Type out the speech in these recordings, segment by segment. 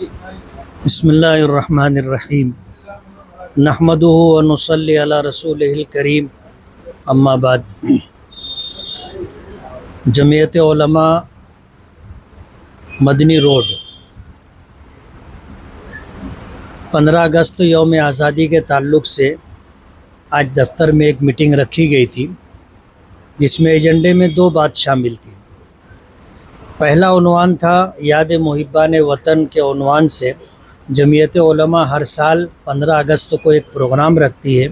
بسم اللہ الرحمن الرحیم نحمدہ و نصلی علی رسولہ الکریم اما بعد۔ جمعیت علماء مدنی روڈ 15 اگست یوم آزادی کے تعلق سے آج دفتر میں ایک میٹنگ رکھی گئی تھی، جس میں ایجنڈے میں 2 بات شامل تھی۔ پہلا عنوان تھا یاد محبان وطن کے عنوان سے جمعیت علماء ہر سال 15 اگست کو ایک پروگرام رکھتی ہے،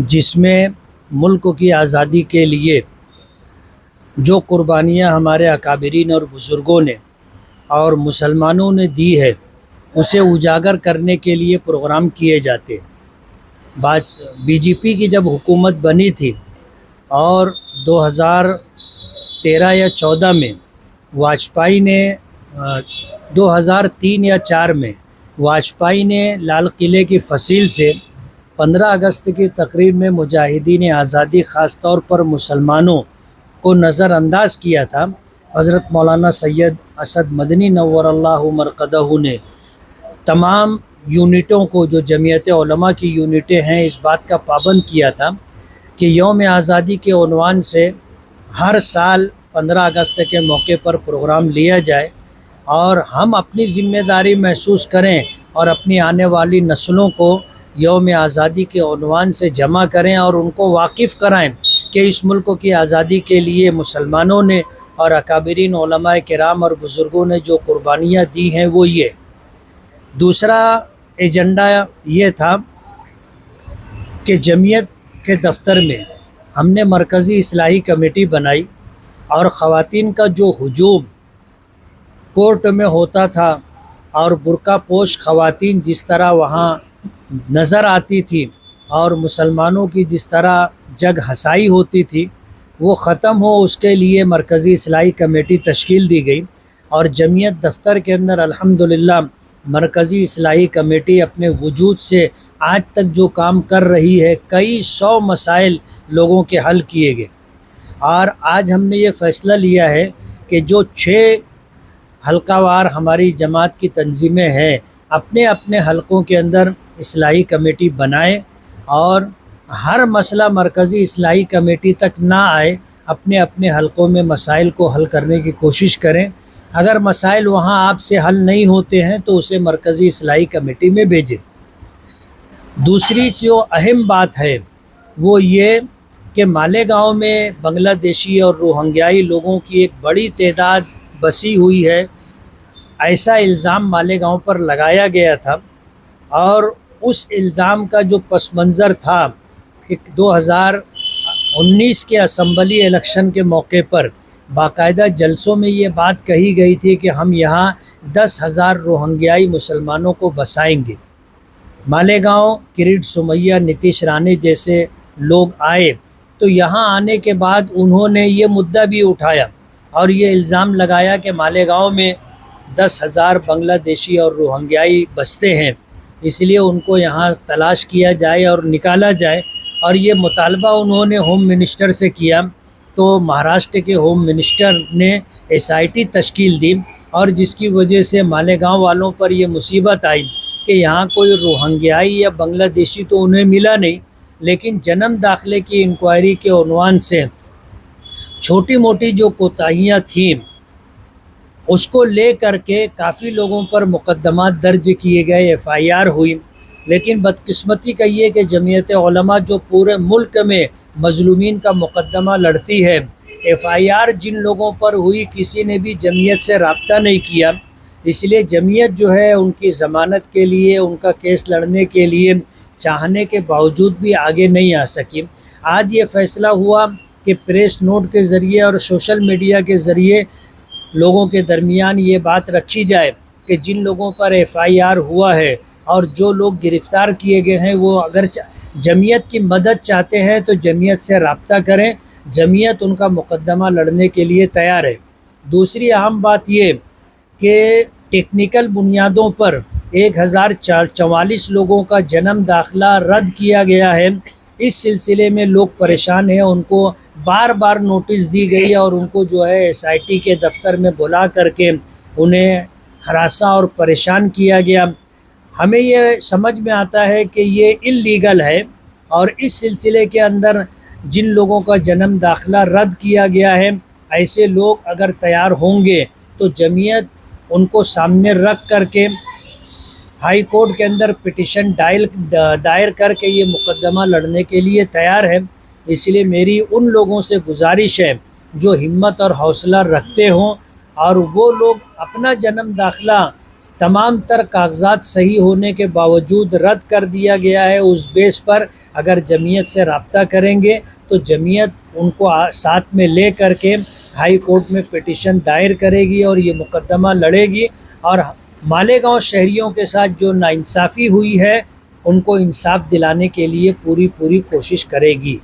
جس میں ملک کی آزادی کے لیے جو قربانیاں ہمارے اکابرین اور بزرگوں نے اور مسلمانوں نے دی ہے، اسے اجاگر کرنے کے لیے پروگرام کیے جاتے۔ بی جے پی کی جب حکومت بنی تھی اور 2013 یا 14 میں واجپئی نے 2003 یا 4 میں واجپئی نے لال قلعے کی فصیل سے 15 اگست کی تقریب میں مجاہدین آزادی خاص طور پر مسلمانوں کو نظر انداز کیا تھا۔ حضرت مولانا سید اسد مدنی نور اللہ مرقدہ نے تمام یونٹوں کو، جو جمعیت علماء کی یونٹیں ہیں، اس بات کا پابند کیا تھا کہ یوم آزادی کے عنوان سے ہر سال 15 اگست کے موقع پر پروگرام لیا جائے اور ہم اپنی ذمہ داری محسوس کریں اور اپنی آنے والی نسلوں کو یوم آزادی کے عنوان سے جمع کریں اور ان کو واقف کرائیں کہ اس ملک کی آزادی کے لیے مسلمانوں نے اور اکابرین علماء کرام اور بزرگوں نے جو قربانیاں دی ہیں وہ یہ۔ دوسرا ایجنڈا یہ تھا کہ جمعیت کے دفتر میں ہم نے مرکزی اصلاحی کمیٹی بنائی اور خواتین کا جو ہجوم کورٹ میں ہوتا تھا اور برقع پوش خواتین جس طرح وہاں نظر آتی تھی اور مسلمانوں کی جس طرح جگ ہسائی ہوتی تھی، وہ ختم ہو، اس کے لیے مرکزی اصلاحی کمیٹی تشکیل دی گئی اور جمعیت دفتر کے اندر الحمدللہ مرکزی اصلاحی کمیٹی اپنے وجود سے آج تک جو کام کر رہی ہے، کئی 100 مسائل لوگوں کے حل کیے گئے۔ اور آج ہم نے یہ فیصلہ لیا ہے کہ جو 6 حلقہ وار ہماری جماعت کی تنظیمیں ہیں، اپنے اپنے حلقوں کے اندر اصلاحی کمیٹی بنائیں اور ہر مسئلہ مرکزی اصلاحی کمیٹی تک نہ آئے، اپنے اپنے حلقوں میں مسائل کو حل کرنے کی کوشش کریں۔ اگر مسائل وہاں آپ سے حل نہیں ہوتے ہیں تو اسے مرکزی اصلاحی کمیٹی میں بھیجیں۔ دوسری جو اہم بات ہے وہ یہ کہ مالیگاؤں میں بنگلہ دیشی اور روہنگیائی لوگوں کی ایک بڑی تعداد بسی ہوئی ہے، ایسا الزام مالیگاؤں پر لگایا گیا تھا اور اس الزام کا جو پس منظر تھا کہ 2019 کے اسمبلی الیکشن کے موقع پر باقاعدہ جلسوں میں یہ بات کہی گئی تھی کہ ہم یہاں 10,000 روہنگیائی مسلمانوں کو بسائیں گے۔ مالیگاؤں کریٹ سومیا، نتیش رانے جیسے لوگ آئے تو یہاں آنے کے بعد انہوں نے یہ مدعا بھی اٹھایا اور یہ الزام لگایا کہ مالیگاؤں میں 10,000 بنگلہ دیشی اور روہنگیائی بستے ہیں، اس لیے ان کو یہاں تلاش کیا جائے اور نکالا جائے۔ اور یہ مطالبہ انہوں نے ہوم منسٹر سے کیا تو مہاراشٹر کے ہوم منسٹر نے SIT تشکیل دی اور جس کی وجہ سے مالیگاؤں والوں پر یہ مصیبت آئی کہ یہاں کوئی روہنگیائی یا بنگلہ دیشی تو انہیں ملا نہیں، لیکن جنم داخلے کی انکوائری کے عنوان سے چھوٹی موٹی جو کوتاہیاں تھیں اس کو لے کر کے کافی لوگوں پر مقدمات درج کیے گئے، FIR ہوئی۔ لیکن بدقسمتی کا یہ کہ جمعیت علماء جو پورے ملک میں مظلومین کا مقدمہ لڑتی ہے، FIR جن لوگوں پر ہوئی کسی نے بھی جمعیت سے رابطہ نہیں کیا، اس لیے جمعیت جو ہے ان کی ضمانت کے لیے، ان کا کیس لڑنے کے لیے چاہنے کے باوجود بھی آگے نہیں آ سکی۔ آج یہ فیصلہ ہوا کہ پریس نوٹ کے ذریعے اور سوشل میڈیا کے ذریعے لوگوں کے درمیان یہ بات رکھی جائے کہ جن لوگوں پر FIR ہوا ہے اور جو لوگ گرفتار کیے گئے ہیں وہ اگر جمعیت کی مدد چاہتے ہیں تو جمعیت سے رابطہ کریں، جمعیت ان کا مقدمہ لڑنے کے لیے تیار ہے۔ دوسری اہم بات یہ کہ ٹیکنیکل بنیادوں پر 1044 لوگوں کا جنم داخلہ رد کیا گیا ہے۔ اس سلسلے میں لوگ پریشان ہیں، ان کو بار بار نوٹس دی گئی اور ان کو جو ہے SIT کے دفتر میں بلا کر کے انہیں ہراساں اور پریشان کیا گیا۔ ہمیں یہ سمجھ میں آتا ہے کہ یہ انلیگل ہے، اور اس سلسلے کے اندر جن لوگوں کا جنم داخلہ رد کیا گیا ہے، ایسے لوگ اگر تیار ہوں گے تو جمعیت ان کو سامنے رکھ کر کے ہائی کورٹ کے اندر پٹیشن دائر کر کے یہ مقدمہ لڑنے کے لیے تیار ہے۔ اس لیے میری ان لوگوں سے گزارش ہے جو ہمت اور حوصلہ رکھتے ہوں، اور وہ لوگ اپنا جنم داخلہ تمام تر کاغذات صحیح ہونے کے باوجود رد کر دیا گیا ہے، اس بیس پر اگر جمعیت سے رابطہ کریں گے تو جمعیت ان کو ساتھ میں لے کر کے ہائی کورٹ میں پٹیشن دائر کرے گی اور یہ مقدمہ لڑے گی، اور مالیگاؤں شہریوں کے ساتھ جو ناانصافی ہوئی ہے ان کو انصاف دلانے کے لیے پوری کوشش کرے گی۔